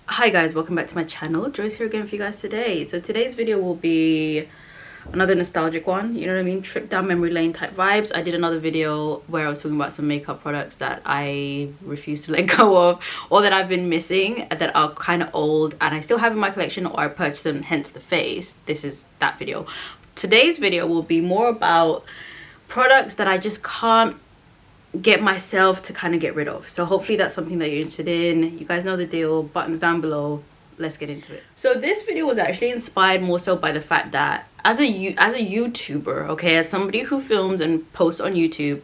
Hi guys, welcome back to my channel. Joyce here again for you guys today. So today's video will be another nostalgic one, you know what I mean, trip down memory lane type vibes. I did another video where I was talking about some makeup products that I refuse to let go of, or that I've been missing, that are kind of old and I still have in my collection, or I purchased them, hence the face. This is that video. Today's video will be more about products that I just can't get myself to kind of get rid of. So hopefully that's something that you're interested in. You guys know the deal, buttons down below. Let's get into it. So this video was actually inspired more so by the fact that as a YouTuber, okay, as somebody who films and posts on YouTube,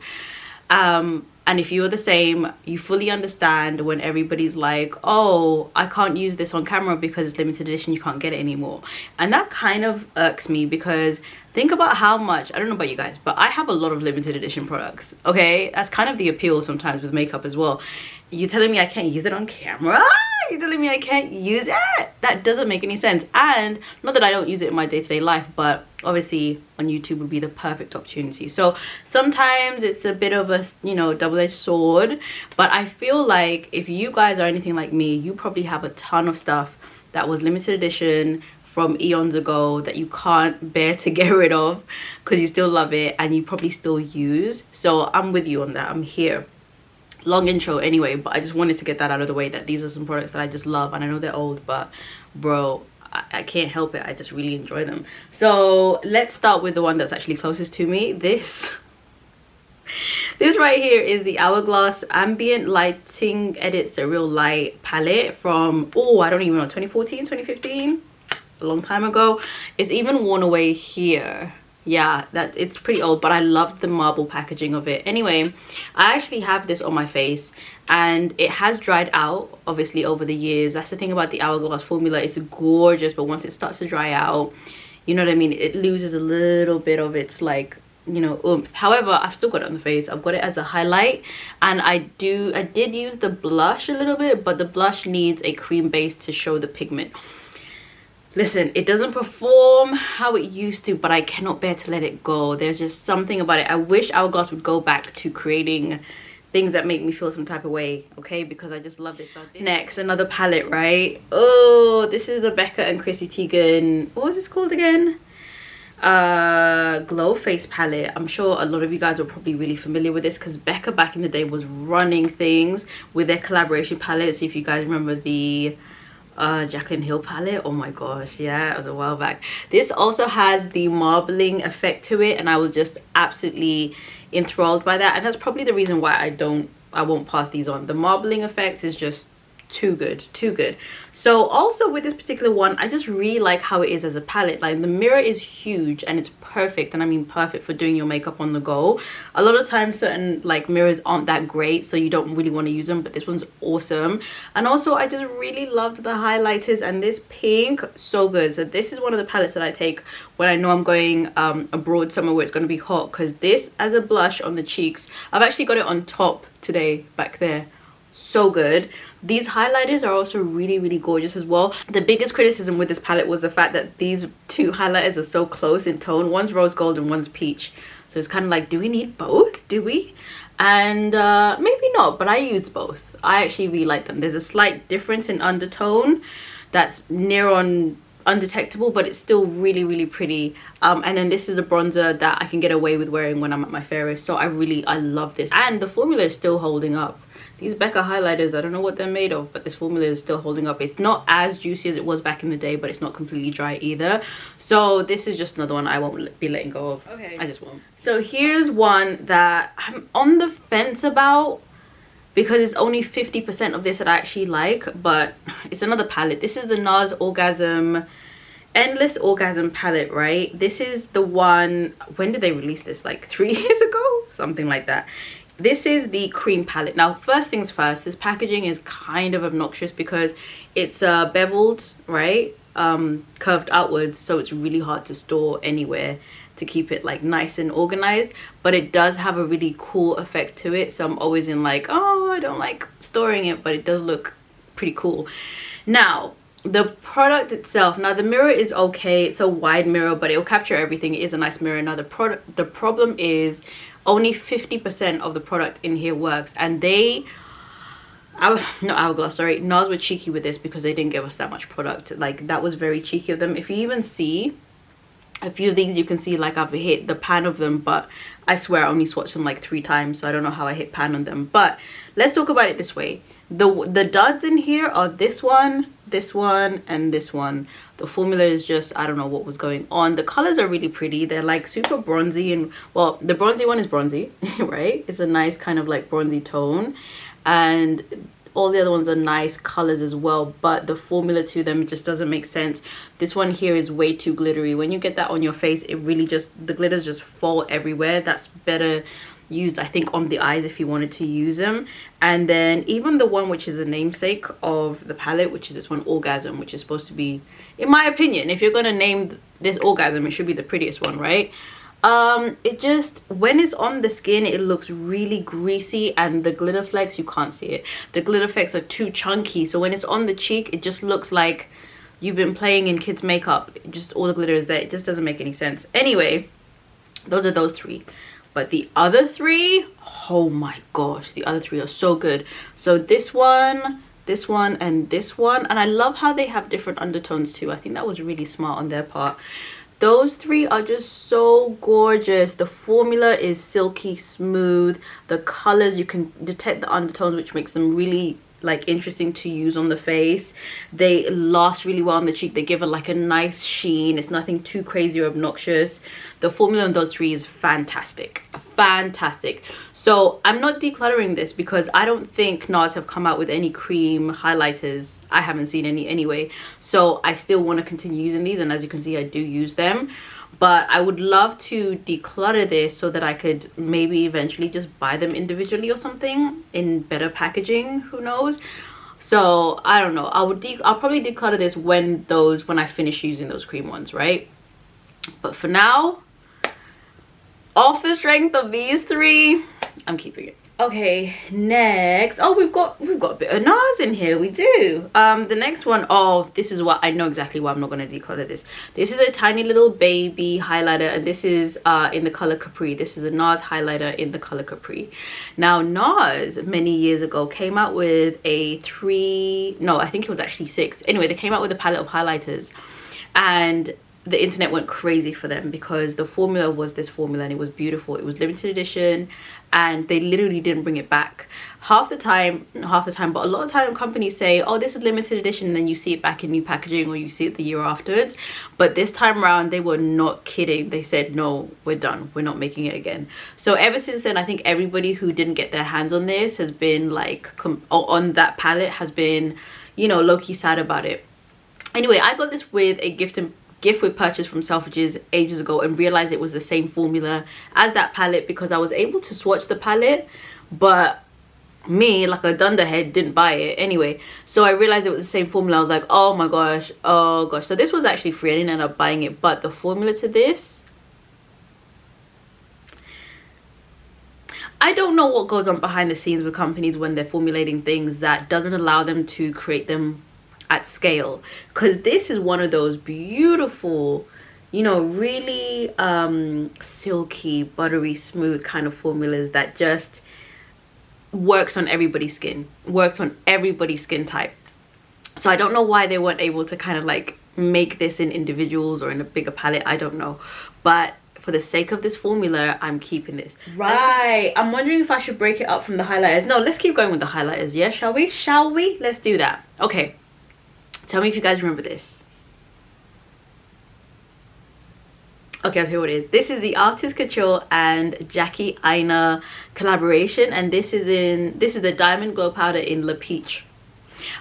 and if you're the same, you fully understand when everybody's like, oh, I can't use this on camera because it's limited edition, you can't get it anymore. And that kind of irks me, because think about how much, I don't know about you guys, but I have a lot of limited edition products, okay? That's kind of the appeal sometimes with makeup as well. You're telling me I can't use it on camera? You're telling me I can't use it? That doesn't make any sense. And not that I don't use it in my day-to-day life, but obviously on YouTube would be the perfect opportunity. So sometimes it's a bit of a, you know, double-edged sword, but I feel like if you guys are anything like me, you probably have a ton of stuff that was limited edition from eons ago that you can't bear to get rid of because you still love it and you probably still use. So I'm with you on that. I'm here. Long intro anyway, but I just wanted to get that out of the way, that these are some products that I just love, and I know they're old, but bro, I can't help it. I just really enjoy them. So let's start with the one that's actually closest to me. This right here is the Hourglass Ambient Lighting Edit Surreal Light palette from, oh, I don't even know, 2014, 2015, a long time ago. It's even worn away here. Yeah, that it's pretty old, but I loved the marble packaging of it. Anyway, I actually have this on my face and it has dried out obviously over the years. That's the thing about the Hourglass formula. It's gorgeous, but once it starts to dry out, you know what I mean, it loses a little bit of its, like, you know, oomph. However, I've still got it on the face. I've got it as a highlight, and I did use the blush a little bit, but the blush needs a cream base to show the pigment. Listen, it doesn't perform how it used to, but I cannot bear to let it go. There's just something about it. I wish Hourglass would go back to creating things that make me feel some type of way, okay? Because I just love this stuff. Next, another palette, right? Oh, this is the Becca and Chrissy Teigen, what was this called again? Glow Face palette. I'm sure a lot of you guys are probably really familiar with this, because Becca back in the day was running things with their collaboration palettes. If you guys remember the Jaclyn Hill palette, oh my gosh, yeah, it was a while back. This also has the marbling effect to it, and I was just absolutely enthralled by that, and that's probably the reason why I won't pass these on. The marbling effect is just too good, too good. So also with this particular one, I just really like how it is as a palette. Like, the mirror is huge and it's perfect, and I mean perfect for doing your makeup on the go. A lot of times certain like mirrors aren't that great, so you don't really want to use them, but this one's awesome. And also I just really loved the highlighters, and this pink, so good. So this is one of the palettes that I take when I know I'm going abroad somewhere where it's going to be hot, because this as a blush on the cheeks, I've actually got it on top today back there. So good. These highlighters are also really, really gorgeous as well. The biggest criticism with this palette was the fact that these two highlighters are so close in tone. One's rose gold and one's peach, so it's kind of like, do we need both? Do we? And maybe not, but I used both. I actually really like them. There's a slight difference in undertone that's near on undetectable, but it's still really, really pretty. And then this is a bronzer that I can get away with wearing when I'm at my fairest, so I love this, and the formula is still holding up. These Becca highlighters, I don't know what they're made of, but this formula is still holding up. It's not as juicy as it was back in the day, but it's not completely dry either. So this is just another one I won't be letting go of. Okay, I just won't. So here's one that I'm on the fence about, because it's only 50% of this that I actually like, but it's another palette. This is the NARS Orgasm Endless Orgasm palette, right? This is the one, when did they release this? Like 3 years ago? Something like that. This is the cream palette. Now, first things first, this packaging is kind of obnoxious because it's beveled, right? Curved outwards, so it's really hard to store anywhere to keep it like nice and organized, but it does have a really cool effect to it. So I'm always in like, oh, I don't like storing it, but it does look pretty cool. Now, the product itself, now the mirror is okay, it's a wide mirror, but it will capture everything. It is a nice mirror. Now the problem is only 50% of the product in here works, and they not Hourglass, sorry, NARS were cheeky with this because they didn't give us that much product. Like, that was very cheeky of them. If you even see a few of these, you can see like I've hit the pan of them, but I swear I only swatched them like 3 times, so I don't know how I hit pan on them. But let's talk about it this way. The duds in here are this one, and this one. The formula is just, I don't know what was going on. The colors are really pretty. They're like super bronzy, and well, the bronzy one is bronzy, right? It's a nice kind of like bronzy tone, and all the other ones are nice colors as well, but the formula to them just doesn't make sense. This one here is way too glittery. When you get that on your face, it really just, the glitters just fall everywhere. That's better used, I think, on the eyes if you wanted to use them. And then even the one which is a namesake of the palette, which is this one, Orgasm, which is supposed to be, in my opinion, if you're gonna name this Orgasm, it should be the prettiest one, right? It just, when it's on the skin, it looks really greasy, and the glitter flecks, you can't see it. The glitter flecks are too chunky, so when it's on the cheek, it just looks like you've been playing in kids makeup. Just all the glitter is there. It just doesn't make any sense. Anyway, those are those 3. But the other 3, oh my gosh, the other 3 are so good. So this one, and this one, and I love how they have different undertones too. I think that was really smart on their part. Those 3 are just so gorgeous. The formula is silky smooth. The colors, you can detect the undertones, which makes them really like interesting to use on the face. They last really well on the cheek. They give it like a nice sheen. It's nothing too crazy or obnoxious. The formula on those 3 is fantastic, fantastic. So I'm not decluttering this because I don't think NARS have come out with any cream highlighters. I haven't seen any anyway, so I still want to continue using these, and as you can see, I do use them. But I would love to declutter this so that I could maybe eventually just buy them individually or something in better packaging, who knows. So I don't know, I'll probably declutter this when I finish using those cream ones, right? But for now, off the strength of these 3, I'm keeping it. Okay, next, oh, we've got a bit of NARS in here. We do. The next one, oh, this is what I know exactly why I'm not going to declutter this. This is a tiny little baby highlighter, and this is in the color Capri. This is a NARS highlighter in the color Capri. Now, NARS many years ago came out with a 3, no, I think it was actually 6. Anyway, they came out with a palette of highlighters, and the internet went crazy for them because the formula was this formula, and it was beautiful. It was limited edition, and they literally didn't bring it back. Half the time, but a lot of time companies say, oh, this is limited edition, and then you see it back in new packaging, or you see it the year afterwards. But this time around, they were not kidding. They said, no, we're done, we're not making it again. So ever since then, I think everybody who didn't get their hands on this has been like, on that palette, has been, you know, low-key sad about it. Anyway, I got this with a gift with purchase from Selfridges ages ago, and realized it was the same formula as that palette because I was able to swatch the palette, but me, like a dunderhead, didn't buy it anyway. So I realized it was the same formula. I was like, oh my gosh, oh gosh. So this was actually free. I didn't end up buying it, but the formula to this, I don't know what goes on behind the scenes with companies when they're formulating things that doesn't allow them to create them at scale, because this is one of those beautiful, you know, really silky, buttery smooth kind of formulas that just works on everybody's skin, type. So I don't know why they weren't able to kind of like make this in individuals or in a bigger palette. I don't know, but for the sake of this formula, I'm keeping this. Right, I'm wondering if I should break it up from the highlighters. No, let's keep going with the highlighters. Yeah, shall we? Let's do that. Okay, tell me if you guys remember this. Okay, I'll tell you what it is. This is the Artist Couture and Jackie Aina collaboration, and this is the Diamond Glow Powder in Le Peach.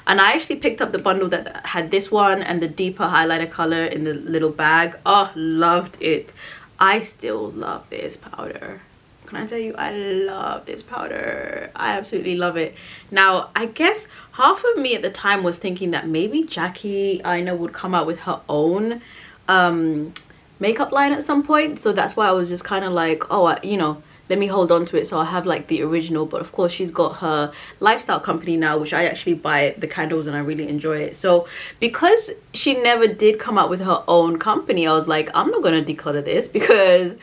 And I actually picked up the bundle that had this one and the deeper highlighter color in the little bag. Oh, loved it. I still love this powder. Can I tell you, I love this powder. I absolutely love it. Now, I guess half of me at the time was thinking that maybe Jackie Aina would come out with her own makeup line at some point. So that's why I was just kind of like, oh, you know, let me hold on to it so I have like the original. But of course, she's got her lifestyle company now, which I actually buy the candles and I really enjoy it. So because she never did come out with her own company, I was like, I'm not gonna declutter this because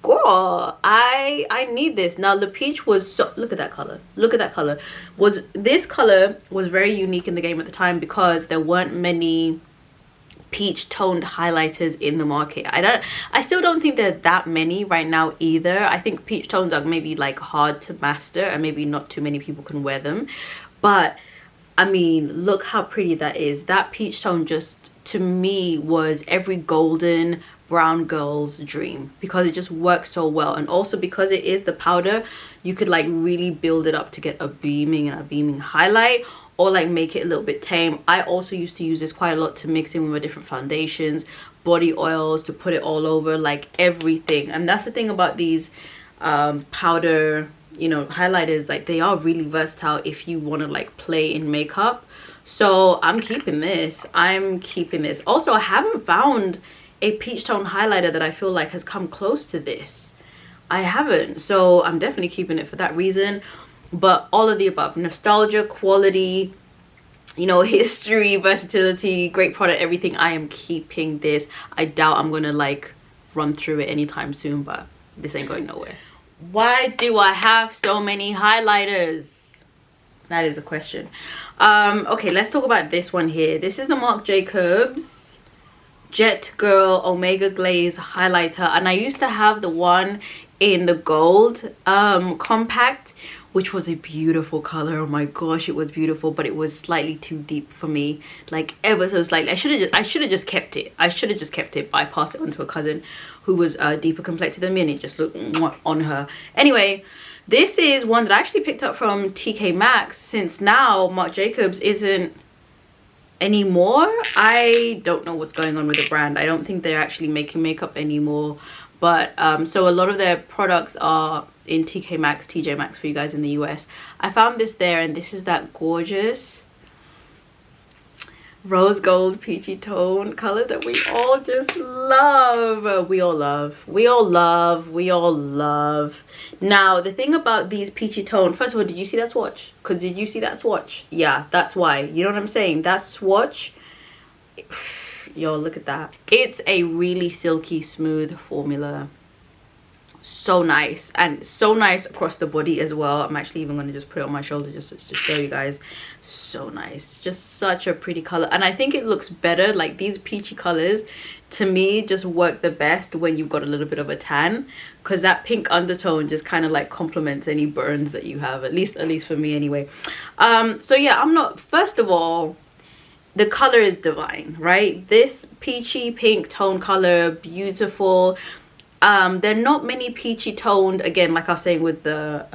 girl, I need this. Now the peach was so, look at that color, look at that color. This color was very unique in the game at the time because there weren't many peach toned highlighters in the market. I still don't think there are that many right now either. I think peach tones are maybe like hard to master and maybe not too many people can wear them, but I mean, look how pretty that is. That peach tone just, to me, was every golden brown girl's dream because it just works so well. And also because it is the powder, you could like really build it up to get a beaming highlight, or like make it a little bit tame. I also used to use this quite a lot to mix in with my different foundations, body oils, to put it all over, like everything. And that's the thing about these powder, you know, highlighters, like they are really versatile if you want to like play in makeup. So I'm keeping this. Also, I haven't found a peach tone highlighter that I feel like has come close to this. I haven't, so I'm definitely keeping it for that reason. But all of the above, nostalgia, quality, you know, history, versatility, great product, everything. I am keeping this. I doubt I'm gonna like run through it anytime soon, but this ain't going nowhere. Why do I have so many highlighters? That is a question. Okay, let's talk about this one here. This is the Marc Jacobs Jet Girl Omega Glaze highlighter, and I used to have the one in the gold compact, which was a beautiful color. Oh my gosh, it was beautiful, but it was slightly too deep for me, like ever so slightly. I should have just kept it. But I passed it on to a cousin who was deeper complected than me, and it just looked on her. Anyway, this is one that I actually picked up from TK Maxx, since now Marc Jacobs isn't anymore. I don't know what's going on with the brand. I don't think they're actually making makeup anymore, but so a lot of their products are in TK Maxx, TJ Maxx for you guys in the US. I found this there, and this is that gorgeous rose gold peachy tone color that we all just love. We all love. Now the thing about these peachy tone, first of all, did you see that swatch? Did you see that swatch? Yeah, that's why, you know what I'm saying, that swatch, yo, look at that. It's a really silky smooth formula. So nice, and so nice across the body as well. I'm actually even going to just put it on my shoulder just to show you guys. So nice, just such a pretty color, and I think it looks better, like these peachy colors to me just work the best when you've got a little bit of a tan, because that pink undertone just kind of like complements any burns that you have, at least for me anyway. So yeah, I'm not, first of all, the color is divine, right? This peachy pink tone color, beautiful. There are not many peachy toned, again, like I was saying with the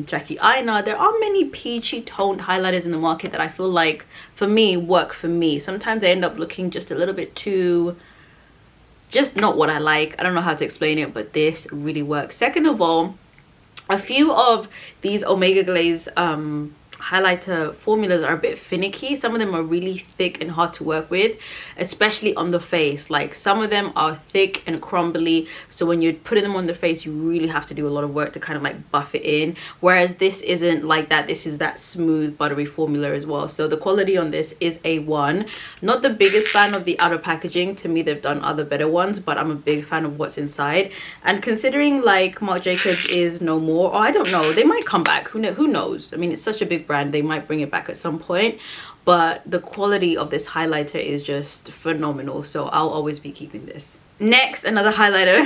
Jackie Aina, there are many peachy toned highlighters in the market that I feel like, for me, work for me. Sometimes they end up looking just a little bit too, just not what I like. I don't know how to explain it, but this really works. Second of all, a few of these Omega Glaze highlighter formulas are a bit finicky. Some of them are really thick and hard to work with, especially on the face. Like some of them are thick and crumbly, so when you're putting them on the face you really have to do a lot of work to kind of like buff it in, whereas this isn't like that. This is that smooth buttery formula as well, so the quality on this is A1. Not the biggest fan of the outer packaging. To me, they've done other better ones, but I'm a big fan of what's inside. And considering like Marc Jacobs is no more, or I don't know, they might come back, who knows. I mean, it's such a big brand, they might bring it back at some point, but the quality of this highlighter is just phenomenal, so I'll always be keeping this. Next, another highlighter,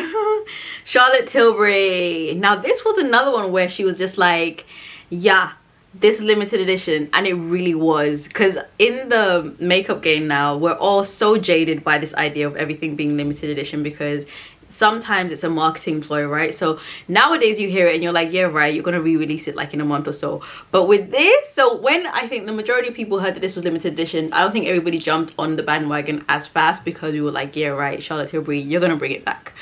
Charlotte Tilbury. Now this was another one where she was just like, yeah, this limited edition, and it really was, because in the makeup game now we're all so jaded by this idea of everything being limited edition, because sometimes it's a marketing ploy, right? So nowadays you hear it and you're like, yeah, right, you're gonna re-release it like in a month or so. But with this, so when I think the majority of people heard that this was limited edition, I don't think everybody jumped on the bandwagon as fast, because we were like, yeah, right, Charlotte Tilbury, you're gonna bring it back.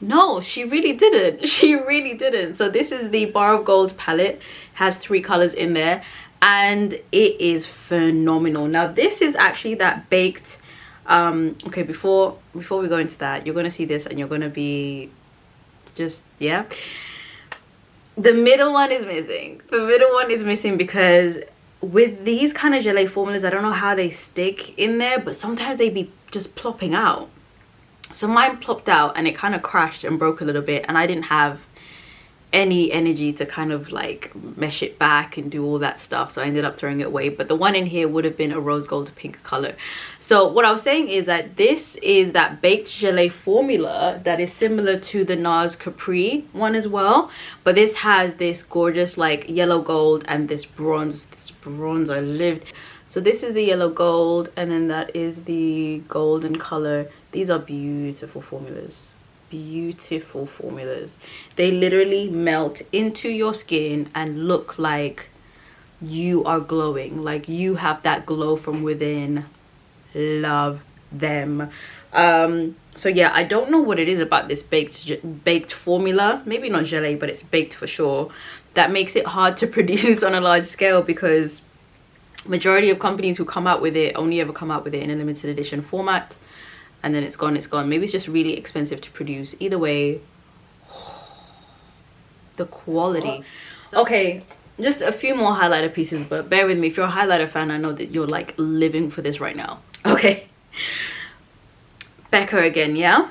No, she really didn't. She really didn't. So this is the Bar of Gold palette, has 3 colors in there, and it is phenomenal. Now this is actually that baked, okay, before we go into that, you're gonna see this and you're gonna be just, yeah, the middle one is missing. Because with these kind of gelée formulas, I don't know how they stick in there, but sometimes they be just plopping out. So mine plopped out and it kind of crashed and broke a little bit, and I didn't have any energy to kind of like mesh it back and do all that stuff, so I ended up throwing it away. But the one in here would have been a rose gold pink color. So what I was saying is that this is that baked gelée formula that is similar to the NARS Capri one as well, but this has this gorgeous like yellow gold and this bronze. I lived. So this is the yellow gold, and then that is the golden color. These are beautiful formulas. Beautiful formulas. They literally melt into your skin and look like you are glowing, like you have that glow from within. Love them. So yeah, I don't know what it is about this baked formula, maybe not gelée, but it's baked for sure, that makes it hard to produce on a large scale, because majority of companies who come out with it only ever come out with it in a limited edition format, and then it's gone. Maybe it's just really expensive to produce. Either way, the quality. Okay, just a few more highlighter pieces, but bear with me. If you're a highlighter fan, I know that you're like living for this right now. Okay, Becca again, yeah?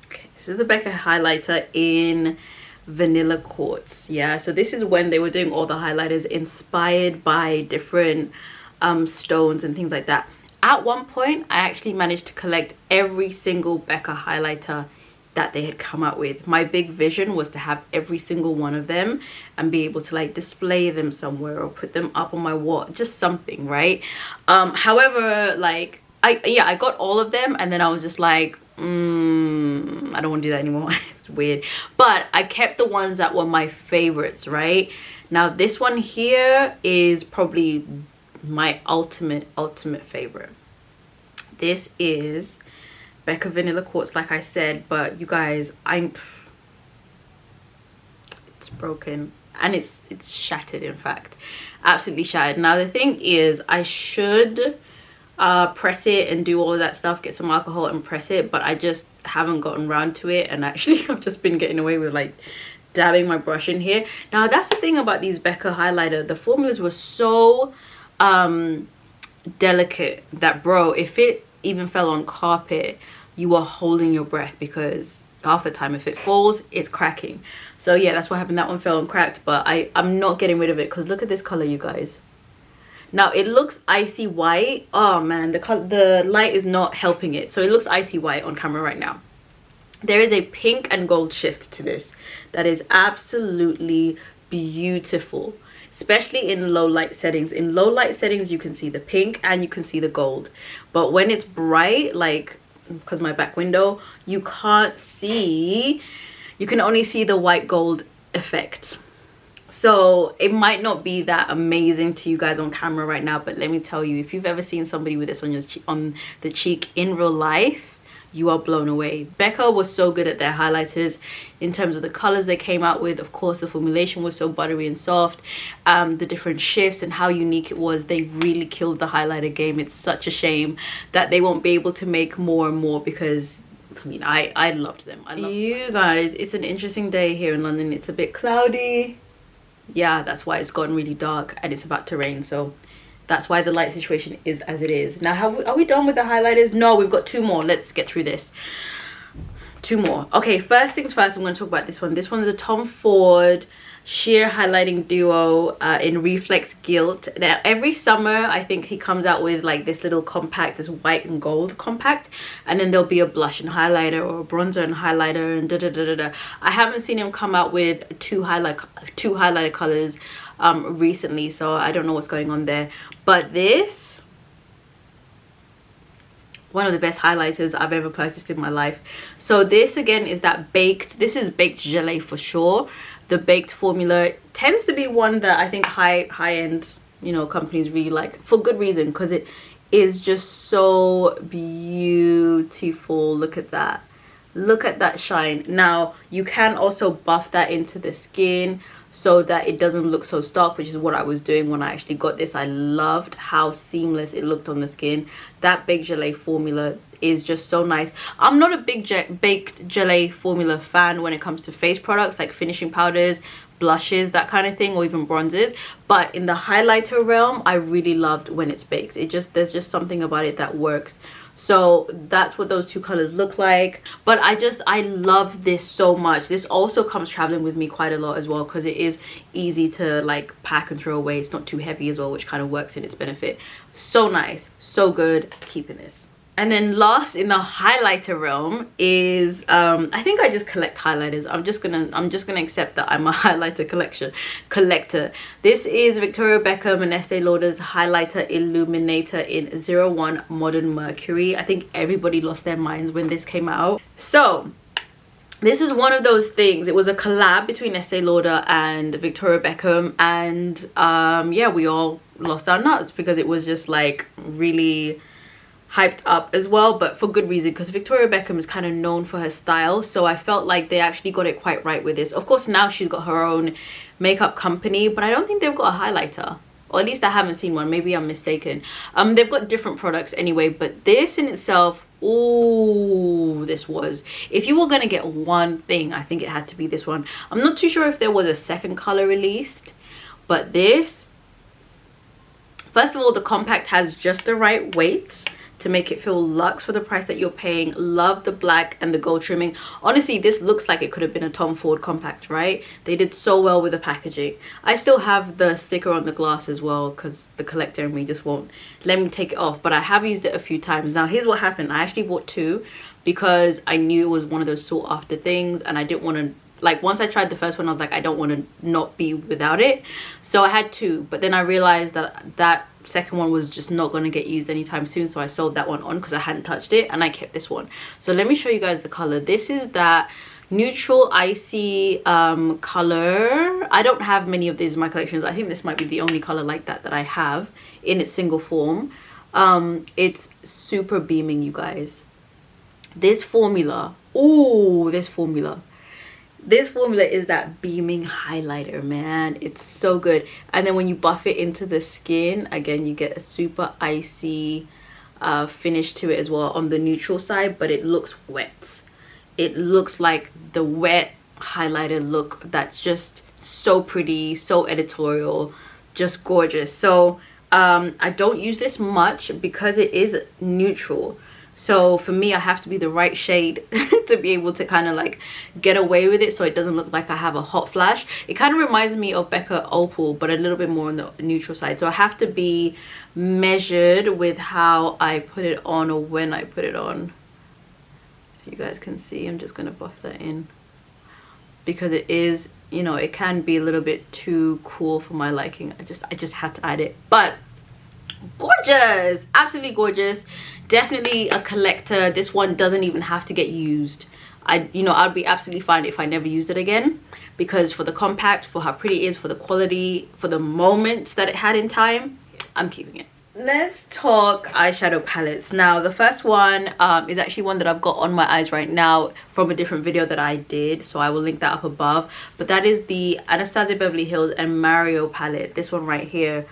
Okay, this is the Becca highlighter in Vanilla Quartz. Yeah, so this is when they were doing all the highlighters inspired by different stones and things like that. At one point, I actually managed to collect every single Becca highlighter that they had come out with. My big vision was to have every single one of them and be able to like display them somewhere or put them up on my wall, just something, right? However, like I got all of them, and then I was just like, I don't want to do that anymore. It's weird. But I kept the ones that were my favorites, right? Now this one here is probably my ultimate favorite. This is Becca Vanilla Quartz, like I said, but you guys, it's broken, and it's shattered, in fact, absolutely shattered. Now the thing is, I should press it and do all of that stuff, get some alcohol and press it, but I just haven't gotten around to it, and actually I've just been getting away with like dabbing my brush in here. Now that's the thing about these Becca highlighter, the formulas were so delicate that, bro, if it even fell on carpet, you are holding your breath, because half the time if it falls, it's cracking. So yeah, that's what happened. That one fell and cracked, but I'm not getting rid of it, because look at this color, you guys. Now it looks icy white. Oh man, the light is not helping it, so it looks icy white on camera right now. There is a pink and gold shift to this that is absolutely beautiful, especially in low light settings. In low light settings, you can see the pink and you can see the gold, but when it's bright, like because my back window, you can't see, you can only see the white gold effect. So it might not be that amazing to you guys on camera right now, but let me tell you, if you've ever seen somebody with this on the cheek in real life, you are blown away. Becca was so good at their highlighters in terms of the colors they came out with. Of course, the formulation was so buttery and soft. The different shifts and how unique it was, they really killed the highlighter game. It's such a shame that they won't be able to make more and more, because I mean, I loved them. You guys, it's an interesting day here in London. It's a bit cloudy. Yeah, that's why it's gotten really dark and it's about to rain, so that's why the light situation is as it is. Now, are we done with the highlighters? No, we've got two more. Let's get through this. Two more. Okay, first things first, I'm going to talk about this one. This one's a Tom Ford sheer highlighting duo in Reflex Gilt. Now every summer I think he comes out with like this little compact, this white and gold compact, and then there'll be a blush and highlighter or a bronzer and highlighter and I haven't seen him come out with two highlighter colors recently, so I don't know what's going on there. But this, one of the best highlighters I've ever purchased in my life. So this again is that baked, this is baked gelée for sure. The baked formula tends to be one that I think high-end, you know, companies really like, for good reason, because it is just so beautiful. Look at that. Look at that shine. Now you can also buff that into the skin so that it doesn't look so stark, which is what I was doing when I actually got this. I loved how seamless it looked on the skin. That baked gelée formula is just so nice. I'm not a big baked gelée formula fan when it comes to face products like finishing powders, blushes, that kind of thing, or even bronzers. But in the highlighter realm, I really loved when it's baked. There's just something about it that works. So that's what those two colors look like. But I love this so much. This also comes traveling with me quite a lot as well, because it is easy to like pack and throw away. It's not too heavy as well, which kind of works in its benefit. So nice, so good. Keeping this. And then last in the highlighter realm is I think I just collect highlighters. I'm just gonna accept that I'm a highlighter collector. This is Victoria Beckham and Estee Lauder's highlighter illuminator in 01 Modern Mercury. I think everybody lost their minds when this came out. So this is one of those things. It was a collab between Estee Lauder and Victoria Beckham, and yeah, we all lost our nuts because it was just like really hyped up as well, but for good reason, because Victoria Beckham is kind of known for her style. So I felt like they actually got it quite right with this. Of course, now she's got her own makeup company, but I don't think they've got a highlighter, or at least I haven't seen one. Maybe I'm mistaken. They've got different products anyway, but this in itself, oh, this was, if you were gonna get one thing, I think it had to be this one. I'm not too sure if there was a second color released, but this, first of all, the compact has just the right weight to make it feel luxe for the price that you're paying. Love the black and the gold trimming. Honestly, this looks like it could have been a Tom Ford compact, right? They did so well with the packaging. I still have the sticker on the glass as well, because the collector in me just won't let me take it off, but I have used it a few times. Now here's what happened. I actually bought two because I knew it was one of those sought after things, and I didn't want to, like, once I tried the first one, I was like, I don't want to not be without it. So I had two, but then I realized that that second one was just not going to get used anytime soon, so I sold that one on because I hadn't touched it, and I kept this one. So let me show you guys the color. This is that neutral icy color. I don't have many of these in my collections. I think this might be the only color like that that I have in its single form. It's super beaming, you guys. This formula, oh, this formula is that beaming highlighter, man. It's so good. And then when you buff it into the skin, again, you get a super icy finish to it as well on the neutral side, but it looks wet. It looks like the wet highlighter look that's just so pretty, so editorial, just gorgeous. So I don't use this much because it is neutral. So for me, I have to be the right shade to be able to kind of like get away with it, so it doesn't look like I have a hot flash. It kind of reminds me of Becca Opal, but a little bit more on the neutral side. So I have to be measured with how I put it on, or when I put it on. If you guys can see, I'm just going to buff that in, because it is, you know, it can be a little bit too cool for my liking. I just had to add it. But gorgeous, absolutely gorgeous. Definitely a collector. This one doesn't even have to get used. I'd be absolutely fine if I never used it again, because for the compact, for how pretty it is, for the quality, for the moments that it had in time, I'm keeping it. Let's talk eyeshadow palettes. Now the first one is actually one that I've got on my eyes right now from a different video that I did, so I will link that up above. But that is the Anastasia Beverly Hills and Mario palette, this one right here.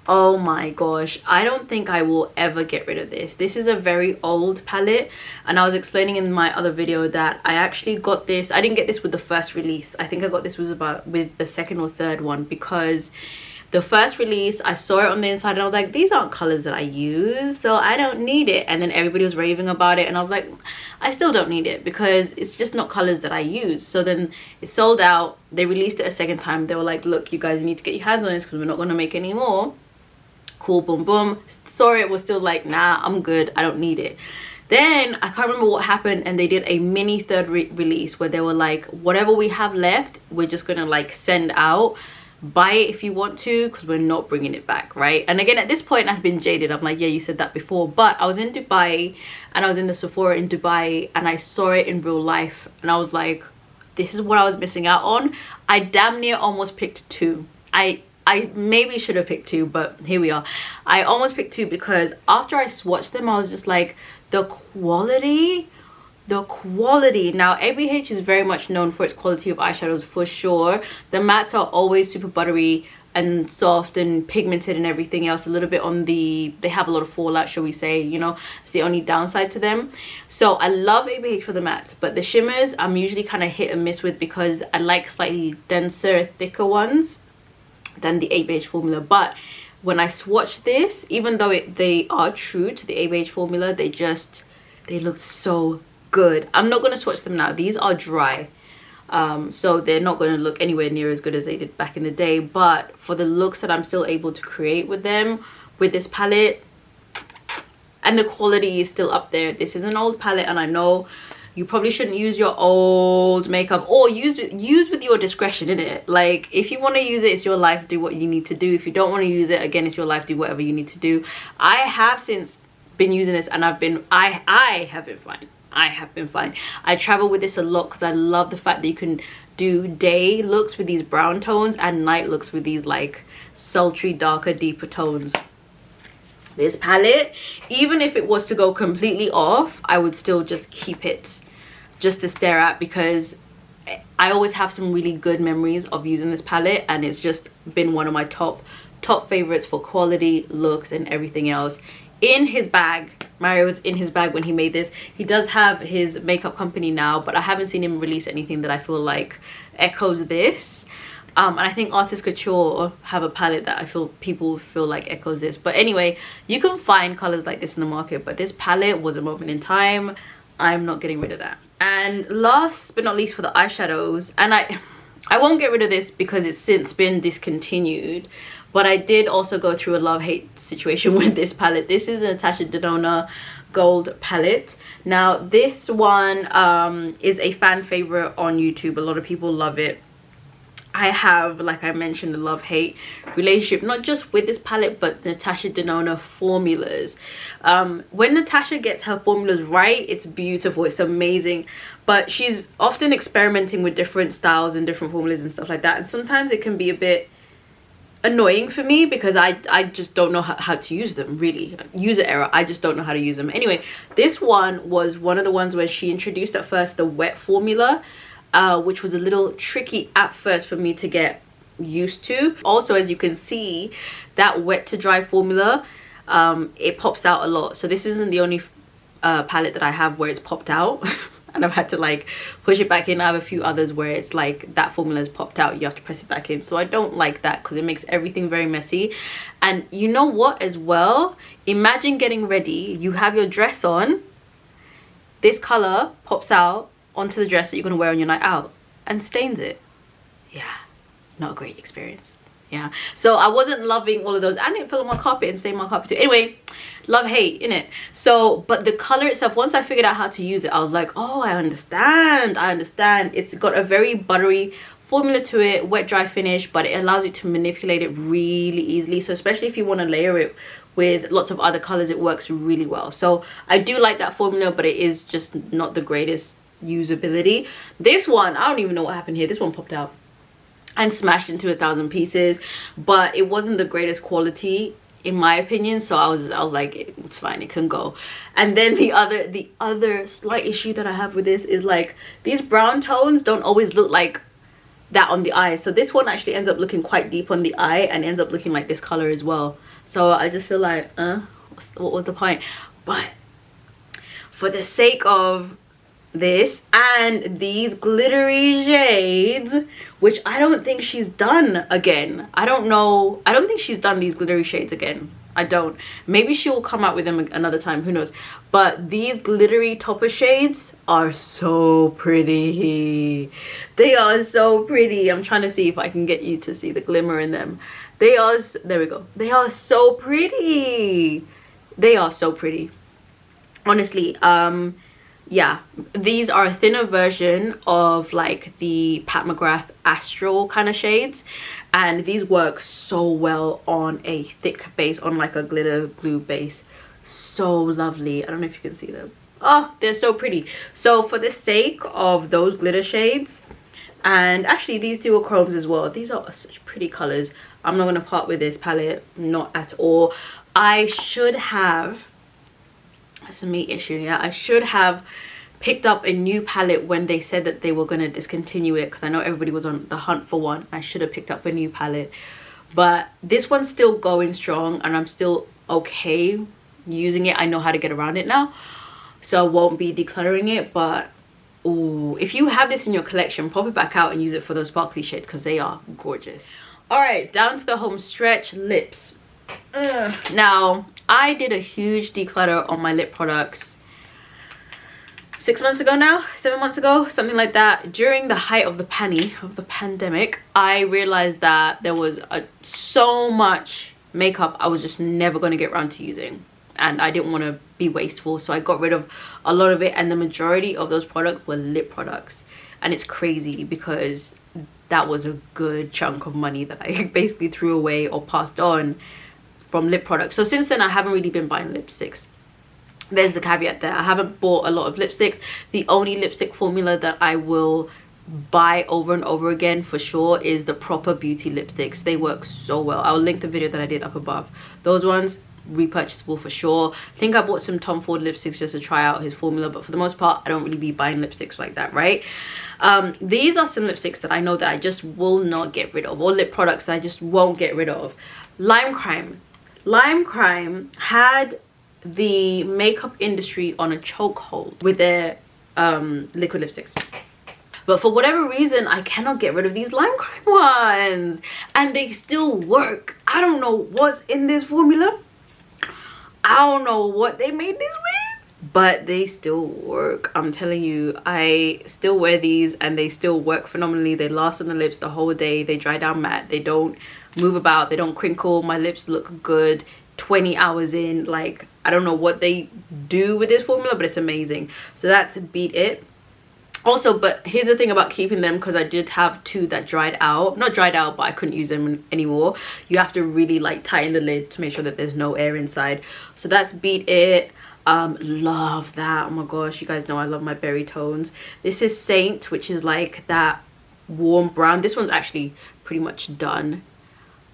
Oh my gosh, I don't think I will ever get rid of this. This is a very old palette, and I was explaining in my other video that I actually got this. I didn't get this with the first release. I think I got this with the second or third one, because the first release, I saw it on the inside and I was like, these aren't colors that I use, so I don't need it. And then everybody was raving about it, and I was like, I still don't need it because it's just not colors that I use. So then it sold out. They released it a second time. They were like, look, you guys need to get your hands on this because we're not going to make any more. Cool, boom boom. Saw it, was still like, nah, I'm good, I don't need it. Then I can't remember what happened, and they did a mini third release where they were like, whatever we have left, we're just gonna like send out, buy it if you want to, because we're not bringing it back, right? And again, at this point I've been jaded. I'm like, yeah, you said that before. But I was in Dubai, and I was in the Sephora in Dubai, and I saw it in real life, and I was like, this is what I was missing out on. I damn near almost picked two. I maybe should have picked two, but here we are. I almost picked two because after I swatched them, I was just like, the quality. Now ABH is very much known for its quality of eyeshadows, for sure. The mattes are always super buttery. and soft and pigmented and everything else. A little bit on the, they have a lot of fallout, shall we say, you know. It's the only downside to them. So I love ABH for the mattes, but the shimmers I'm usually kind of hit and miss with, because I like slightly denser, thicker ones than the ABH formula. But when I swatch this, even though they are true to the ABH formula, they look so good. I'm not going to swatch them now. These are dry, so they're not going to look anywhere near as good as they did back in the day. But for the looks that I'm still able to create with them, with this palette, and the quality is still up there. This is an old palette, and I know you probably shouldn't use your old makeup, or use with your discretion, innit? Like, if you want to use it, it's your life, do what you need to do. If you don't want to use it, again, it's your life, do whatever you need to do. I have since been using this, and I have been fine. I have been fine. I travel with this a lot because I love the fact that you can do day looks with these brown tones and night looks with these like sultry, darker, deeper tones. This palette, even if it was to go completely off, I would still just keep it just to stare at, because I always have some really good memories of using this palette, and it's just been one of my top favorites for quality, looks, and everything else. In his bag, Mario was in his bag when he made this. He does have his makeup company now, but I haven't seen him release anything that I feel like echoes this. And I think Artist Couture have a palette that I feel people feel like echoes this. But anyway, you can find colors like this in the market, but this palette was a moment in time. I'm not getting rid of that. And last but not least, for the eyeshadows, and I won't get rid of this because it's since been discontinued, but I did also go through a love-hate situation with this palette. This is the Natasha Denona Gold palette. Now this one is a fan favorite on YouTube. A lot of people love it. I have, like I mentioned, a love-hate relationship, not just with this palette, but Natasha Denona formulas. When Natasha gets her formulas right, it's beautiful, it's amazing. But she's often experimenting with different styles and different formulas and stuff like that. And sometimes it can be a bit annoying for me, because I just don't know how to use them, really. User error, I just don't know how to use them. Anyway, this one was one of the ones where she introduced at first the wet formula, which was a little tricky at first for me to get used to. Also, as you can see, that wet to dry formula, it pops out a lot. So this isn't the only palette that I have where it's popped out and I've had to like push it back in. I have a few others where it's like that formula is popped out, you have to press it back in. So I don't like that because it makes everything very messy. And you know what as well, imagine getting ready, you have your dress on, this color pops out onto the dress that you're going to wear on your night out and stains it. Yeah, not a great experience. Yeah, so I wasn't loving all of those, and it fell on my carpet and stained my carpet too. Anyway, love hate innit. So but the color itself, once I figured out how to use it, I was like, oh, I understand. It's got a very buttery formula to it, wet dry finish, but it allows you to manipulate it really easily. So especially if you want to layer it with lots of other colors, it works really well. So I do like that formula, but it is just not the greatest usability. This one, I don't even know what happened here. This one popped out and smashed into 1,000 pieces, but it wasn't the greatest quality in my opinion. So I was like, it's fine, it can go. And then the other slight issue that I have with this is like these brown tones don't always look like that on the eye. So this one actually ends up looking quite deep on the eye and ends up looking like this color as well. So I just feel like what was the point? But for the sake of this and these glittery shades, which I don't think she's done again, I don't think she's done these glittery shades again. I don't. Maybe she will come out with them another time, who knows. But these glittery topper shades are so pretty. They are so pretty. I'm trying to see if I can get you to see the glimmer in them. They are, there we go. They are so pretty. They are so pretty, honestly. Yeah, these are a thinner version of like the Pat McGrath Astral kind of shades, and these work so well on a thick base, on like a glitter glue base. So lovely. I don't know if you can see them. Oh, they're so pretty. So for the sake of those glitter shades, and actually these duochromes as well, these are such pretty colors. I'm not going to part with this palette, not at all. I should have, that's a me issue, yeah, I should have picked up a new palette when they said that they were going to discontinue it, because I know everybody was on the hunt for one. I should have picked up a new palette, but this one's still going strong and I'm still okay using it. I know how to get around it now, so I won't be decluttering it. But ooh, if you have this in your collection, pop it back out and use it for those sparkly shades because they are gorgeous. All right, down to the home stretch. Lips. Now I did a huge declutter on my lip products 6 months ago now, 7 months ago, something like that. During the height of the pandemic, I realized that there was so much makeup I was just never going to get around to using, and I didn't want to be wasteful, so I got rid of a lot of it, and the majority of those products were lip products. And it's crazy because that was a good chunk of money that I basically threw away or passed on from lip products. So since then I haven't really been buying lipsticks. There's the caveat there. I haven't bought a lot of lipsticks. The only lipstick formula that I will buy over and over again for sure is the Proper Beauty lipsticks. They work so well. I'll link the video that I did up above. Those ones, repurchasable for sure. I think I bought some Tom Ford lipsticks just to try out his formula, but for the most part I don't really be buying lipsticks like that, right? These are some lipsticks that I know that I just will not get rid of, or lip products that I just won't get rid of. Lime Crime. Lime Crime had the makeup industry on a chokehold with their liquid lipsticks, but for whatever reason I cannot get rid of these Lime Crime ones, and they still work. I don't know what's in this formula. I don't know what they made this with, but they still work. I'm telling you, I still wear these and they still work phenomenally. They last on the lips the whole day. They dry down matte. They don't move about. They don't crinkle. My lips look good 20 hours in. Like, I don't know what they do with this formula, but it's amazing. So that's Beat It. Also, but here's the thing about keeping them, because I did have two that dried out. Not dried out, but I couldn't use them anymore. You have to really like tighten the lid to make sure that there's no air inside. So that's Beat It. Love that. Oh my gosh, you guys know I love my berry tones. This is Saint, which is like that warm brown. This one's actually pretty much done.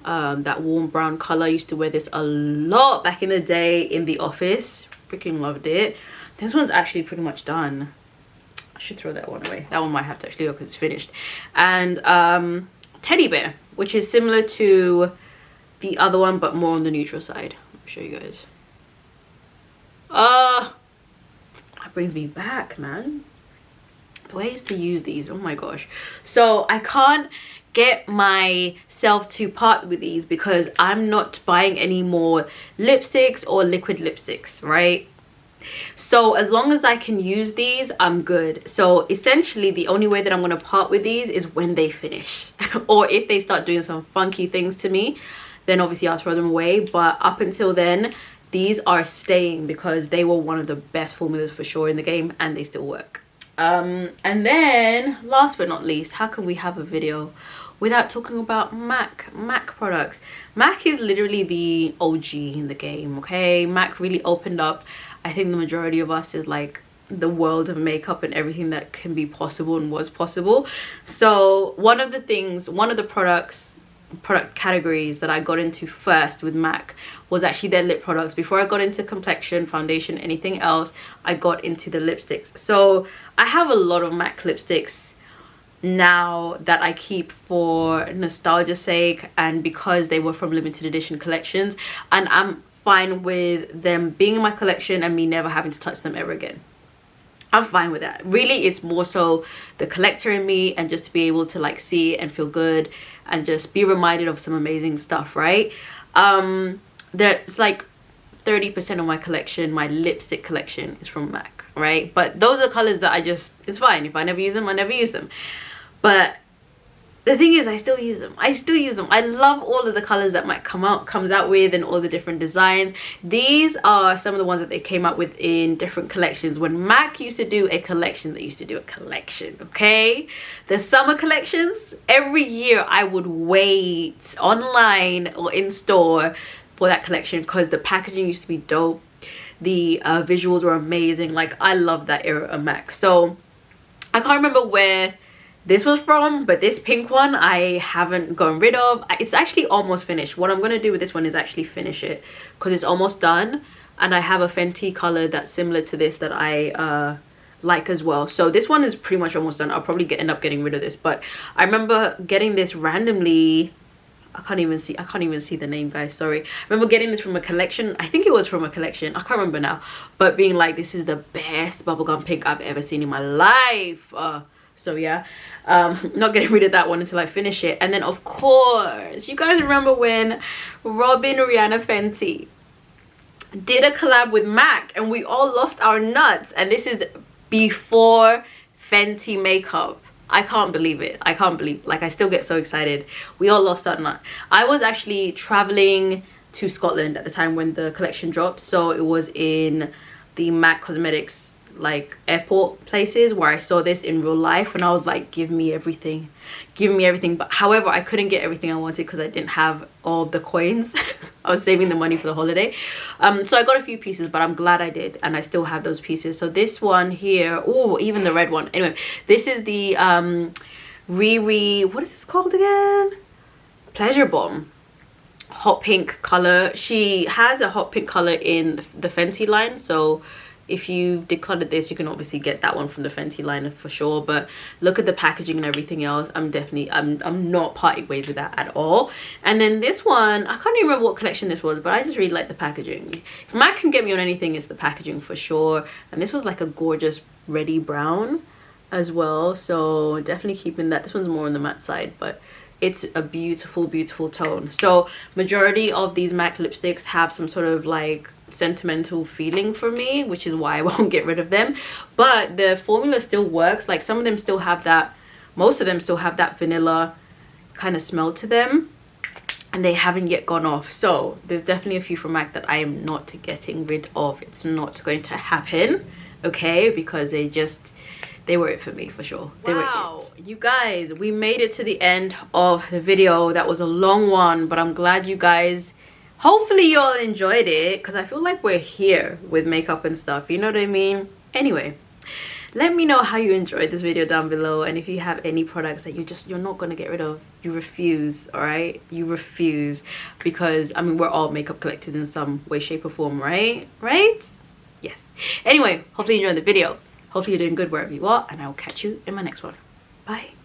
That warm brown color. I used to wear this a lot back in the day in the office. Freaking loved it. This one's actually pretty much done. I should throw that one away. That one might have to actually go because it's finished. And Teddy Bear, which is similar to the other one but more on the neutral side. I'll show you guys. That brings me back, man. The way I used to use these, oh my gosh. So I can't get myself to part with these because I'm not buying any more lipsticks or liquid lipsticks, right? So as long as I can use these, I'm good. So essentially the only way that I'm going to part with these is when they finish or if they start doing some funky things to me, then obviously I'll throw them away. But up until then, these are staying because they were one of the best formulas for sure in the game, and they still work. And then last but not least, how can we have a video without talking about MAC products? MAC is literally the OG in the game, okay? MAC really opened up, I think, the majority of us is like the world of makeup and everything that can be possible and was possible. So one of the product categories that I got into first with MAC was actually their lip products. Before I got into complexion, foundation, anything else, I got into the lipsticks. So I have a lot of MAC lipsticks now that I keep for nostalgia's sake and because they were from limited edition collections, and I'm fine with them being in my collection and me never having to touch them ever again. I'm fine with that. Really, it's more so the collector in me, and just to be able to like see it and feel good and just be reminded of some amazing stuff, right? There's like 30% of my collection, my lipstick collection, is from MAC, right? But those are colors that it's fine. If I never use them, I never use them. But the thing is, I still use them. I love all of the colors that MAC comes out with, and all the different designs. These are some of the ones that they came out with in different collections. When MAC used to do a collection, they used to do a collection, okay? The summer collections, every year I would wait online or in store for that collection because the packaging used to be dope. The visuals were amazing. Like, I love that era of MAC. So I can't remember where this was from, but this pink one I haven't gotten rid of. It's actually almost finished. What I'm going to do with this one is actually finish it because it's almost done, and I have a Fenty color that's similar to this that I like as well. So this one is pretty much almost done. I'll probably end up getting rid of this, but I remember getting this randomly I can't even see the name, guys, sorry. I remember getting this from a collection. I think it was from a collection, I can't remember now, but being like, this is the best bubblegum pink I've ever seen in my life. So yeah, not getting rid of that one until I finish it. And then of course, you guys remember when Robin Rihanna Fenty did a collab with MAC and we all lost our nuts? And this is before Fenty makeup. I can't believe it. I can't believe, like, I still get so excited. We all lost our nut. I was actually traveling to Scotland at the time when the collection dropped, so it was in the MAC Cosmetics like airport places where I saw this in real life, and I was like, give me everything, give me everything. But however, I couldn't get everything I wanted because I didn't have all the coins. I was saving the money for the holiday, so I got a few pieces, but I'm glad I did, and I still have those pieces. So this one here, oh, even the red one. Anyway, this is the Riri, what is this called again? Pleasure Bomb hot pink color. She has a hot pink color in the Fenty line, so if you decluttered this, you can obviously get that one from the Fenty line for sure. But look at the packaging and everything else. I'm not parting ways with that at all. And then this one, I can't even remember what collection this was, but I just really like the packaging. If MAC can get me on anything, it's the packaging for sure. And this was like a gorgeous reddy brown as well, so definitely keeping that. This one's more on the matte side, but it's a beautiful, beautiful tone. So majority of these MAC lipsticks have some sort of like sentimental feeling for me, which is why I won't get rid of them. But the formula still works. Like, some of them still have that, most of them still have that vanilla kind of smell to them, and they haven't yet gone off. So there's definitely a few from MAC that I am not getting rid of. It's not going to happen, okay, because they were it for me for sure. They were it. You guys, we made it to the end of the video. That was a long one, but I'm glad you guys, hopefully you all enjoyed it, because I feel like we're here with makeup and stuff, you know what I mean? Anyway, let me know how you enjoyed this video down below, and if you have any products that you're not going to get rid of, you refuse, all right? You refuse, because I mean, we're all makeup collectors in some way, shape or form, right? Yes. Anyway, hopefully you enjoyed the video. Hopefully you're doing good wherever you are, and I will catch you in my next one. Bye.